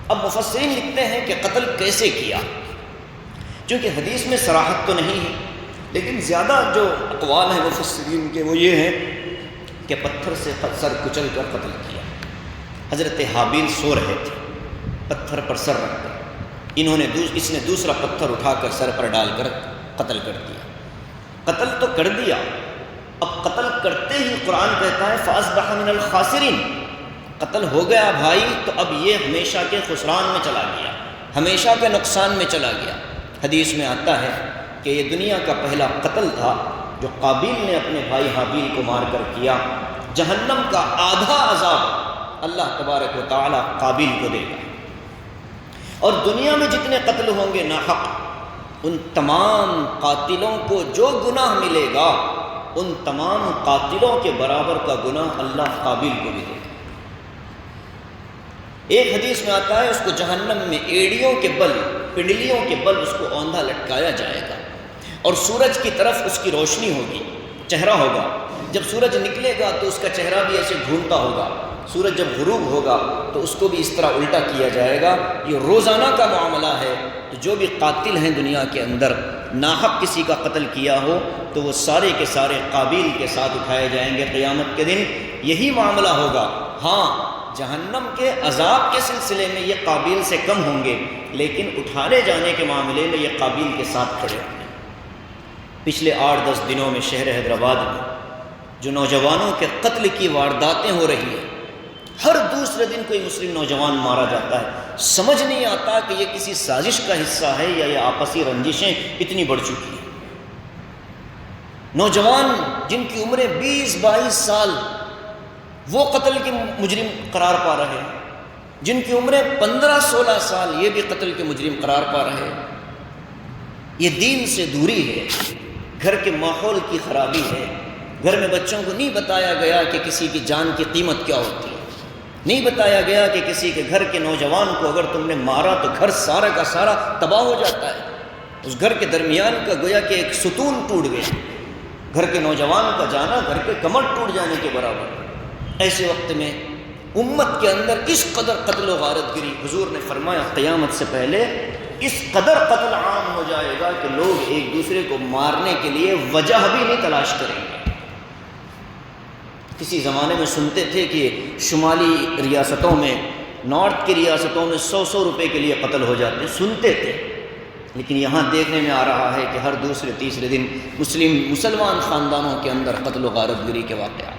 اب مفسرین لکھتے ہیں کہ قتل کیسے کیا، چونکہ حدیث میں صراحت تو نہیں ہے، لیکن زیادہ جو اقوال ہیں مفسرین کے وہ یہ ہیں کہ پتھر سے سر کچل کر قتل کیا۔ حضرت حابیل سو رہے تھے، پتھر پر سر رکھ کر، اس نے دوسرا پتھر اٹھا کر سر پر ڈال کر قتل کر دیا۔ قتل تو کر دیا، اب قتل کرتے ہی قرآن کہتا ہے فَأَصْبَحَ مِنَ الْخَاسِرِينَ، قتل ہو گیا بھائی تو اب یہ ہمیشہ کے خسران میں چلا گیا، ہمیشہ کے نقصان میں چلا گیا۔ حدیث میں آتا ہے کہ یہ دنیا کا پہلا قتل تھا جو قابیل نے اپنے بھائی حابیل کو مار کر کیا۔ جہنم کا آدھا عذاب اللہ تبارک و تعالیٰ قابل کو دے گا۔ اور دنیا میں جتنے قتل ہوں گے ناحق، ان تمام قاتلوں کو جو گناہ ملے گا ان تمام قاتلوں کے برابر کا گناہ اللہ قابل کو بھی دے گا۔ ایک حدیث میں آتا ہے اس کو جہنم میں ایڑیوں کے بل، پنڈلیوں کے بل اس کو اوندھا لٹکایا جائے گا، اور سورج کی طرف اس کی روشنی ہوگی، چہرہ ہوگا۔ جب سورج نکلے گا تو اس کا چہرہ بھی ایسے گھومتا ہوگا، سورج جب غروب ہوگا تو اس کو بھی اس طرح الٹا کیا جائے گا۔ یہ روزانہ کا معاملہ ہے۔ تو جو بھی قاتل ہیں دنیا کے اندر، ناحق کسی کا قتل کیا ہو تو وہ سارے کے سارے قابل کے ساتھ اٹھائے جائیں گے قیامت کے دن۔ یہی معاملہ ہوگا۔ ہاں، جہنم کے عذاب کے سلسلے میں یہ قابل سے کم ہوں گے، لیکن اٹھانے جانے کے معاملے میں یہ قابل کے ساتھ کھڑے ہوں گے۔ پچھلے 8-10 دنوں میں شہر حیدرآباد میں جو نوجوانوں کے قتل کی وارداتیں ہو رہی ہیں، ہر دوسرے دن کوئی مسلم نوجوان مارا جاتا ہے۔ سمجھ نہیں آتا کہ یہ کسی سازش کا حصہ ہے یا یہ آپسی رنجشیں اتنی بڑھ چکی ہیں۔ نوجوان جن کی عمریں 20-22 سال وہ قتل کے مجرم قرار پا رہے ہیں، جن کی عمریں 15-16 سال یہ بھی قتل کے مجرم قرار پا رہے ہیں۔ یہ دین سے دوری ہے، گھر کے ماحول کی خرابی ہے۔ گھر میں بچوں کو نہیں بتایا گیا کہ کسی کی جان کی قیمت کیا ہوتی ہے، نہیں بتایا گیا کہ کسی کے گھر کے نوجوان کو اگر تم نے مارا تو گھر سارا کا سارا تباہ ہو جاتا ہے۔ اس گھر کے درمیان کا گویا کہ ایک ستون ٹوٹ گیا، گھر کے نوجوان کا جانا گھر کے کمر ٹوٹ جانے کے برابر۔ ایسے وقت میں امت کے اندر اس قدر قتل و غارت گری، حضور نے فرمایا قیامت سے پہلے اس قدر قتل عام ہو جائے گا کہ لوگ ایک دوسرے کو مارنے کے لیے وجہ بھی نہیں تلاش کریں گے۔ کسی زمانے میں سنتے تھے کہ شمالی ریاستوں میں، نارتھ کی ریاستوں میں 100 روپے کے لیے قتل ہو جاتے، سنتے تھے، لیکن یہاں دیکھنے میں آ رہا ہے کہ ہر دوسرے تیسرے دن مسلمان خاندانوں کے اندر قتل و غارت گری کے واقعات۔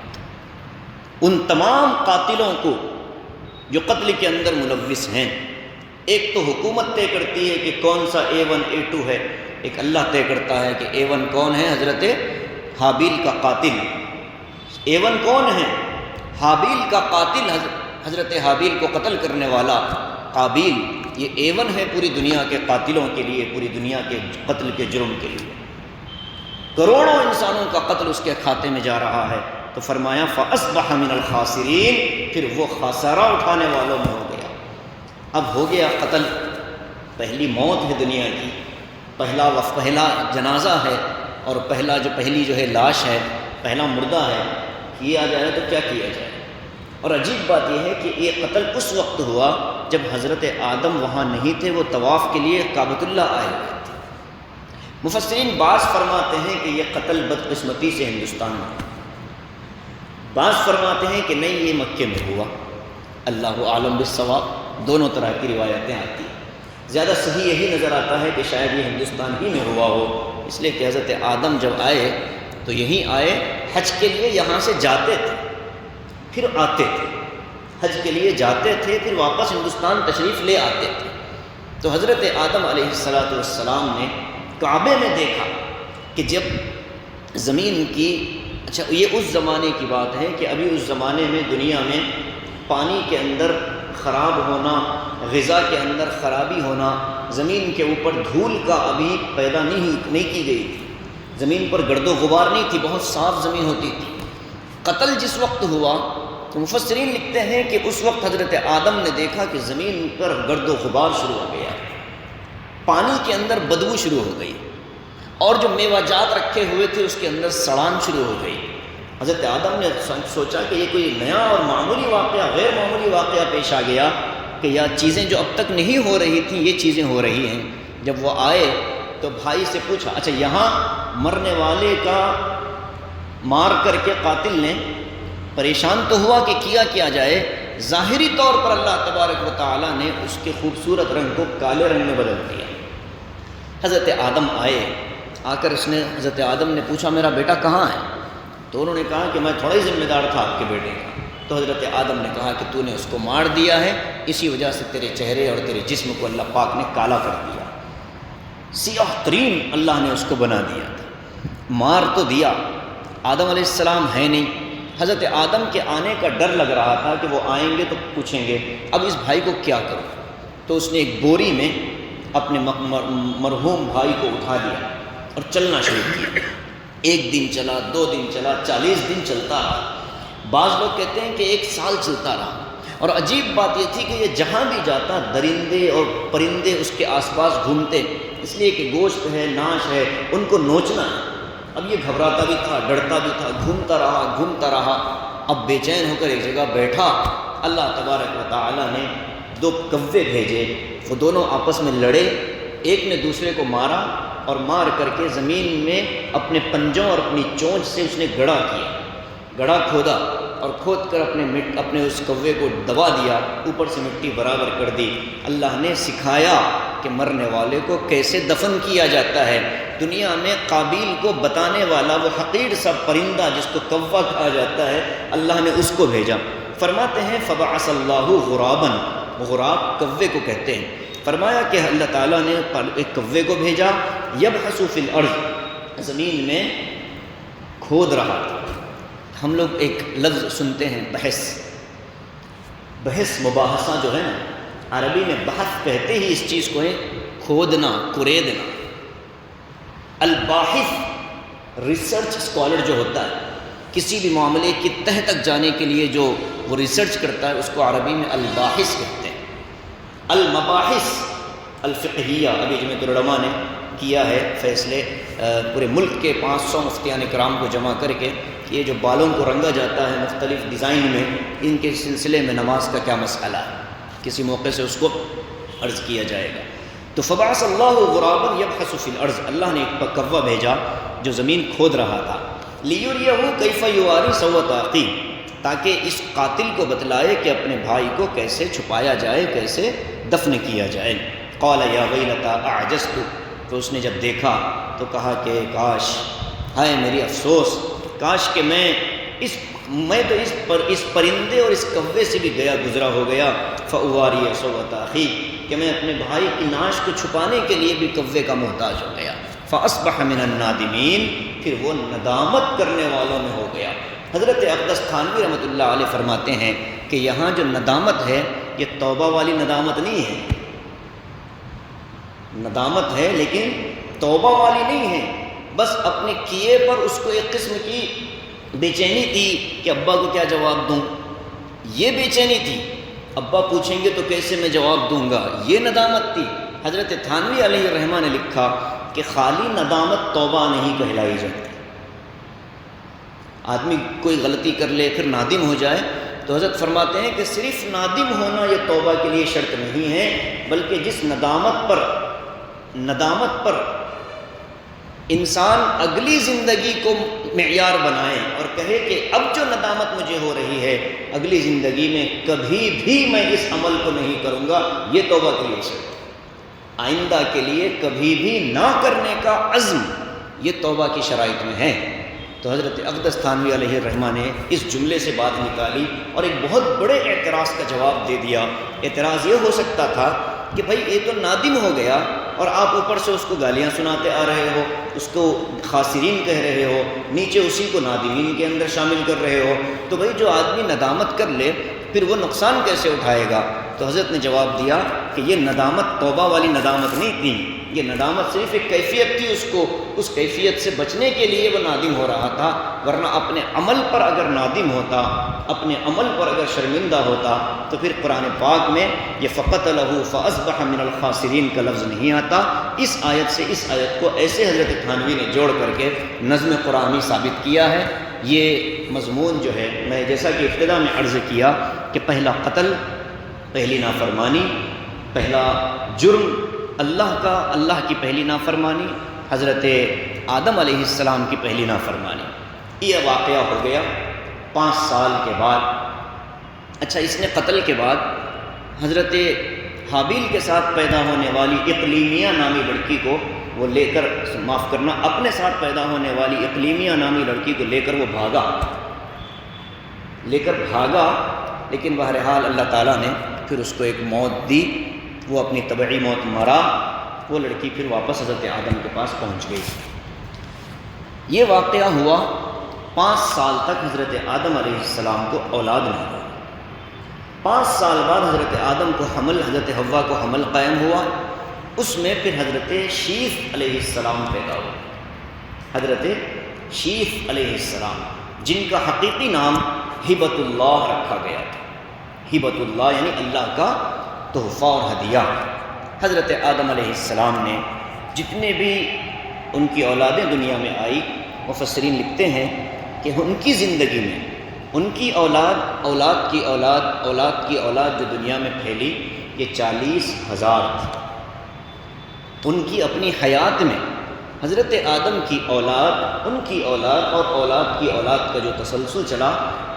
ان تمام قاتلوں کو جو قتل کے اندر ملوث ہیں، ایک تو حکومت طے کرتی ہے کہ کون سا A1 A2 ہے، ایک اللہ طے کرتا ہے کہ A1 کون ہے، حضرت حابیل کا قاتل۔ A1 کون ہے؟ حابیل کا قاتل، حضرت حابیل کو قتل کرنے والا قابیل۔ یہ A1 ہے پوری دنیا کے قاتلوں کے لیے، پوری دنیا کے قتل کے جرم کے لیے۔ کروڑوں انسانوں کا قتل اس کے کھاتے میں جا رہا ہے۔ تو فرمایا فَأَصْبَحَ مِنَ الْخَاسِرِينَ، پھر وہ خسارہ اٹھانے والوں میں ہو گیا۔ اب ہو گیا قتل، پہلی موت ہے دنیا کی، پہلا جنازہ ہے، اور پہلی جو ہے لاش ہے، پہلا مردہ ہے۔ کیا جائے تو کیا کیا جائے؟ اور عجیب بات یہ ہے کہ یہ قتل اس وقت ہوا جب حضرت آدم وہاں نہیں تھے، وہ طواف کے لیے کعبۃ اللہ آئے ہوئے تھے۔ مفسرین بعض فرماتے ہیں کہ یہ قتل بدقسمتی سے ہندوستان میں، بعض فرماتے ہیں کہ نہیں یہ مکے میں ہوا۔ اللہ عالم بالصواب، دونوں طرح کی روایتیں آتی ہیں۔ زیادہ صحیح یہی نظر آتا ہے کہ شاید یہ ہندوستان ہی میں ہوا ہو، اس لیے کہ حضرت آدم جب آئے تو یہیں آئے، حج کے لیے یہاں سے جاتے تھے پھر آتے تھے، حج کے لیے جاتے تھے پھر واپس ہندوستان تشریف لے آتے تھے۔ تو حضرت آدم علیہ السلام نے کعبے میں دیکھا کہ جب زمین کی، اچھا یہ اس زمانے کی بات ہے کہ ابھی اس زمانے میں دنیا میں پانی کے اندر خراب ہونا، غذا کے اندر خرابی ہونا، زمین کے اوپر دھول کا ابھی پیدا نہیں کی گئی تھی، زمین پر گرد و غبار نہیں تھی، بہت صاف زمین ہوتی تھی۔ قتل جس وقت ہوا تو مفسرین لکھتے ہیں کہ اس وقت حضرت آدم نے دیکھا کہ زمین پر گرد و غبار شروع ہو گیا، پانی کے اندر بدبو شروع ہو گئی، اور جو میوہ جات رکھے ہوئے تھے اس کے اندر سڑان شروع ہو گئی۔ حضرت آدم نے سوچا کہ یہ کوئی نیا اور معمولی واقعہ، غیر معمولی واقعہ پیش آ گیا کہ یا چیزیں جو اب تک نہیں ہو رہی تھیں یہ چیزیں ہو رہی ہیں۔ جب وہ آئے تو بھائی سے پوچھا، اچھا یہاں مرنے والے کا مار کر کے قاتل نے پریشان تو ہوا کہ کیا جائے؟ ظاہری طور پر اللہ تبارک و تعالیٰ نے اس کے خوبصورت رنگ کو کالے رنگ میں بدل دیا۔ حضرت آدم آئے، آ کر حضرت آدم نے پوچھا میرا بیٹا کہاں ہے؟ تو انہوں نے کہا کہ میں تھوڑا ہی ذمہ دار تھا آپ کے بیٹے کا۔ تو حضرت آدم نے کہا کہ تو نے اس کو مار دیا ہے، اسی وجہ سے تیرے چہرے اور تیرے جسم کو اللہ پاک نے کالا کر دیا، سیاہ ترین اللہ نے اس کو بنا دیا تھا۔ مار تو دیا، آدم علیہ السلام ہے نہیں، حضرت آدم کے آنے کا ڈر لگ رہا تھا کہ وہ آئیں گے تو پوچھیں گے اب اس بھائی کو کیا کروں، تو اس نے ایک بوری میں اپنے مرحوم بھائی کو اٹھا لیا اور چلنا شروع کیا۔ 1 دن چلا، 2 دن چلا، 40 دن چلتا رہا، بعض لوگ کہتے ہیں کہ 1 سال چلتا رہا۔ اور عجیب بات یہ تھی کہ یہ جہاں بھی جاتا درندے اور پرندے اس کے آس پاس گھومتے، اس لیے کہ گوشت ہے، ناش ہے، ان کو نوچنا ہے۔ اب یہ گھبراتا بھی تھا، ڈرتا بھی تھا، گھومتا رہا۔ اب بے چین ہو کر ایک جگہ بیٹھا، اللہ تبارک و تعالیٰ نے 2 کوے بھیجے، وہ دونوں آپس میں لڑے، ایک نے دوسرے کو مارا اور مار کر کے زمین میں اپنے پنجوں اور اپنی چونچ سے اس نے گڑھا کیا، گڑھا کھودا اور کھود کر اپنے اس کوے کو دبا دیا، اوپر سے مٹی برابر کر دی۔ اللہ نے سکھایا کہ مرنے والے کو کیسے دفن کیا جاتا ہے۔ دنیا میں قابیل کو بتانے والا وہ حقیر سا پرندہ جس کو کوا کہا جاتا ہے، اللہ نے اس کو بھیجا۔ فرماتے ہیں فبعث اللہ غراباً، غراب کوے کو کہتے ہیں۔ فرمایا کہ اللہ تعالیٰ نے ایک کوے کو بھیجا، یبحث فی الارض، زمین میں کھود رہا تھا۔ ہم لوگ ایک لفظ سنتے ہیں بحث، بحث مباحثہ جو ہے نا، عربی میں بحث کہتے ہی اس چیز کو ہے کھودنا، کریدنا۔ الباحث ریسرچ اسکالر جو ہوتا ہے، کسی بھی معاملے کی تہ تک جانے کے لیے جو وہ ریسرچ کرتا ہے، اس کو عربی میں الباحث کہتے ہیں۔ المباحث الفقہیہ، ابھی جمعیت العلماء نے کیا ہے فیصلے پورے ملک کے 500 مفتیان کرام کو جمع کر کے، یہ جو بالوں کو رنگا جاتا ہے مختلف ڈیزائن میں، ان کے سلسلے میں نماز کا کیا مسئلہ ہے، کسی موقع سے اس کو عرض کیا جائے گا۔ تو فبعث اللہ غرابا یبحث فی الارض، اللہ نے ایک کوا بھیجا جو زمین کھود رہا تھا، لیریہ کیف یواری سوءۃ اخیہ، تاکہ اس قاتل کو بتلائے کہ اپنے بھائی کو کیسے چھپایا جائے، کیسے دفن کیا جائے۔ قال یا ویلتیٰ اعجزت، تو اس نے جب دیکھا تو کہا کہ کاش، ہائے میری افسوس، کاش کہ میں تو اس پرندے اور اس کوے سے بھی گزرا ہو گیا، فاواری سوءۃ اخی، کہ میں اپنے بھائی کی ناش کو چھپانے کے لیے بھی کوے کا محتاج ہو گیا۔ فاصبح من النادمین، پھر وہ ندامت کرنے والوں میں ہو گیا۔ حضرت اقدس تھانوی رحمۃ اللہ علیہ فرماتے ہیں کہ یہاں جو ندامت ہے یہ توبہ والی ندامت نہیں ہے، ندامت ہے لیکن توبہ والی نہیں ہے، بس اپنے کیے پر اس کو ایک قسم کی بے چینی تھی کہ ابا کو کیا جواب دوں، یہ بے چینی تھی، ابا پوچھیں گے تو کیسے میں جواب دوں گا، یہ ندامت تھی۔ حضرت تھانوی علیہ الرحمہ نے لکھا کہ خالی ندامت توبہ نہیں کہلائی جاتی۔ آدمی کوئی غلطی کر لے پھر نادم ہو جائے تو حضرت فرماتے ہیں کہ صرف نادم ہونا یہ توبہ کے لیے شرط نہیں ہے، بلکہ جس ندامت پر انسان اگلی زندگی کو معیار بنائے اور کہے کہ اب جو ندامت مجھے ہو رہی ہے اگلی زندگی میں کبھی بھی میں اس عمل کو نہیں کروں گا، یہ توبہ کے لیے شرط، آئندہ کے لیے کبھی بھی نہ کرنے کا عزم، یہ توبہ کی شرائط میں ہے۔ تو حضرت اقدس تھانوی علیہ الرحمہ نے اس جملے سے بات نکالی اور ایک بہت بڑے اعتراض کا جواب دے دیا۔ اعتراض یہ ہو سکتا تھا کہ بھائی یہ تو نادم ہو گیا اور آپ اوپر سے اس کو گالیاں سناتے آ رہے ہو، اس کو خاسرین کہہ رہے ہو، نیچے اسی کو نادمین کے اندر شامل کر رہے ہو، تو بھائی جو آدمی ندامت کر لے پھر وہ نقصان کیسے اٹھائے گا؟ تو حضرت نے جواب دیا کہ یہ ندامت توبہ والی ندامت نہیں تھی، یہ ندامت صرف ایک کیفیت تھی، اس کیفیت سے بچنے کے لیے وہ نادم ہو رہا تھا، ورنہ اپنے عمل پر اگر نادم ہوتا، اپنے عمل پر اگر شرمندہ ہوتا تو پھر قرآن پاک میں یہ فقتلہ فاصبح من الخاسرین کا لفظ نہیں آتا۔ اس آیت سے اس آیت کو ایسے حضرت تھانوی نے جوڑ کر کے نظم قرآنی ثابت کیا ہے۔ یہ مضمون جو ہے میں جیسا کہ ابتدا میں عرض کیا کہ پہلا قتل، پہلی نافرمانی، پہلا جرم اللہ کی پہلی نافرمانی، حضرت آدم علیہ السلام کی پہلی نافرمانی، یہ واقعہ ہو گیا 5 سال کے بعد۔ اچھا، اس نے قتل کے بعد حضرت حابیل کے ساتھ پیدا ہونے والی اقلیمیہ نامی لڑکی کو وہ لے کر، معاف کرنا، اپنے ساتھ پیدا ہونے والی اقلیمیہ نامی لڑکی کو لے کر وہ بھاگا، لیکن بہرحال اللہ تعالیٰ نے پھر اس کو ایک موت دی، وہ اپنی طبعی موت مرا، وہ لڑکی پھر واپس حضرت آدم کے پاس پہنچ گئی۔ یہ واقعہ ہوا 5 سال تک حضرت آدم علیہ السلام کو اولاد نہیں ہوئی۔ 5 سال بعد حضرت آدم کو حمل، حضرت حوا کو حمل قائم ہوا، اس میں پھر حضرت شیث علیہ السلام پیدا ہوئے۔ حضرت شیث علیہ السلام جن کا حقیقی نام ہبۃ اللہ رکھا گیا تھا۔ ہبۃ اللہ یعنی اللہ کا تحفہ اور ہدیہ۔ حضرت آدم علیہ السلام نے جتنے بھی ان کی اولادیں دنیا میں آئی، مفسرین لکھتے ہیں کہ ان کی زندگی میں ان کی اولاد، اولاد کی اولاد، اولاد کی اولاد جو دنیا میں پھیلی، یہ 40,000 تھی۔ ان کی اپنی حیات میں حضرت آدم کی اولاد، ان کی اولاد اور اولاد کی اولاد کا جو تسلسل چلا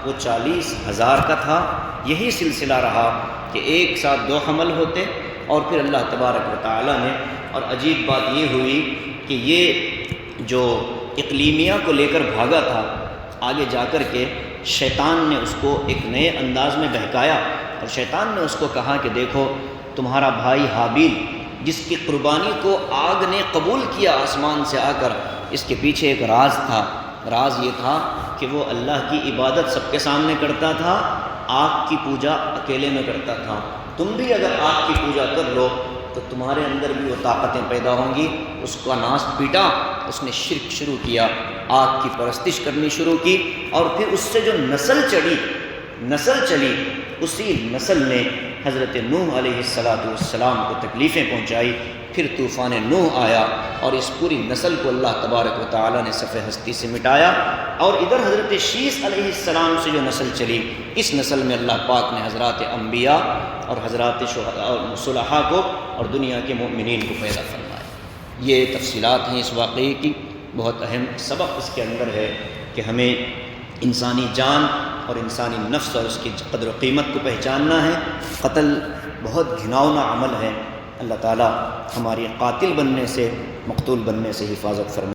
وہ 40,000 کا تھا۔ یہی سلسلہ رہا کہ ایک ساتھ 2 حمل ہوتے، اور پھر اللہ تبارک و تعالیٰ نے، اور عجیب بات یہ ہوئی کہ یہ جو اقلیمیہ کو لے کر بھاگا تھا، آگے جا کر کے شیطان نے اس کو ایک نئے انداز میں بہکایا، اور شیطان نے اس کو کہا کہ دیکھو تمہارا بھائی حابیل جس کی قربانی کو آگ نے قبول کیا آسمان سے آ کر، اس کے پیچھے ایک راز تھا۔ راز یہ تھا کہ وہ اللہ کی عبادت سب کے سامنے کرتا تھا، آگ کی پوجا اکیلے میں کرتا تھا۔ تم بھی اگر آگ کی پوجا کر لو تو تمہارے اندر بھی وہ طاقتیں پیدا ہوں گی۔ اس کا ناس پیٹا، اس نے شرک شروع کیا، آگ کی پرستش کرنی شروع کی، اور پھر اس سے جو نسل چلی، اسی نسل نے حضرت نوح علیہ السلام کو تکلیفیں پہنچائی۔ پھر طوفان نوح آیا اور اس پوری نسل کو اللہ تبارک و تعالیٰ نے صفحہ ہستی سے مٹایا، اور ادھر حضرت شیث علیہ السلام سے جو نسل چلی، اس نسل میں اللہ پاک نے حضرات انبیاء اور حضرات صلحاء کو اور دنیا کے مؤمنین کو پیدا فرمایا۔ یہ تفصیلات ہیں اس واقعے کی۔ بہت اہم سبق اس کے اندر ہے کہ ہمیں انسانی جان اور انسانی نفس اور اس کی قدر و قیمت کو پہچاننا ہے۔ قتل بہت گھناؤنا عمل ہے۔ اللہ تعالیٰ ہماری قاتل بننے سے، مقتول بننے سے حفاظت فرمائے۔